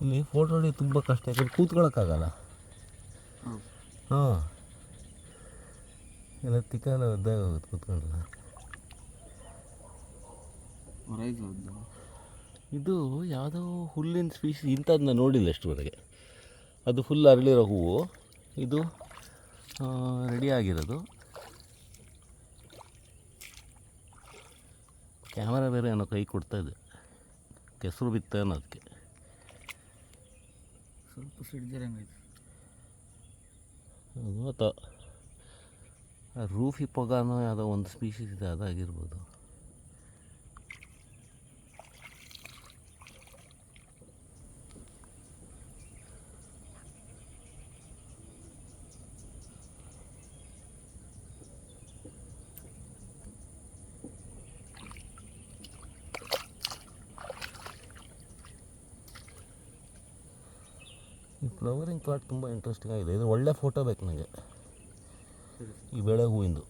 ಇಲ್ಲಿ ಫೋಟೋ ಹೊಡಿ ತುಂಬ ಕಷ್ಟ, ಯಾಕಂದ್ರೆ ಕೂತ್ಕೊಳ್ಳೋಕ್ಕಾಗಲ್ಲ. ಹಾಂ, ಎಲ್ಲ ತಿಕ್ಕಲ್ಲ ಒದ್ದಾಗೋಗುತ್ತೆ ಕೂತ್ಕೊಂಡ್ರೆ. ಇದು ಯಾವುದೋ ಹುಲ್ಲಿನ ಸ್ಪೀಶೀಸ್, ಇಂಥದ್ದನ್ನ ನೋಡಿಲ್ಲ ಅಷ್ಟುವರೆಗೆ. ಅದು ಫುಲ್ ಅರಳಿರೋ ಹೂವು, ಇದು ರೆಡಿ ಆಗಿರೋದು. ಕ್ಯಾಮರಾ ಬೇರೆ ಏನೋ ಕೈ ಕೊಡ್ತಾಯಿದೆ, ಕೆಸರು ಬಿತ್ತೇನೋ ಅದಕ್ಕೆ. ಸ್ವಲ್ಪ ಸಿಡ್ದಿರಂಗೈತೆ ಅದು ಅಥವಾ ರೂಫಿ ಪೊಗಾನೋ ಯಾವುದೋ ಒಂದು ಸ್ಪೀಶೀಸ್ ಇದೆ, ಅದಾಗಿರ್ಬೋದು. ಈ ಫ್ಲವರಿಂಗ್ ಪಾರ್ಟ್ ತುಂಬ ಇಂಟ್ರೆಸ್ಟಿಂಗ್ ಆಗಿದೆ. ಇದು ಒಳ್ಳೆ ಫೋಟೋ ಬೇಕು ನನಗೆ, ಈ ಬೆಳೆ ಹೂವಿಂದು.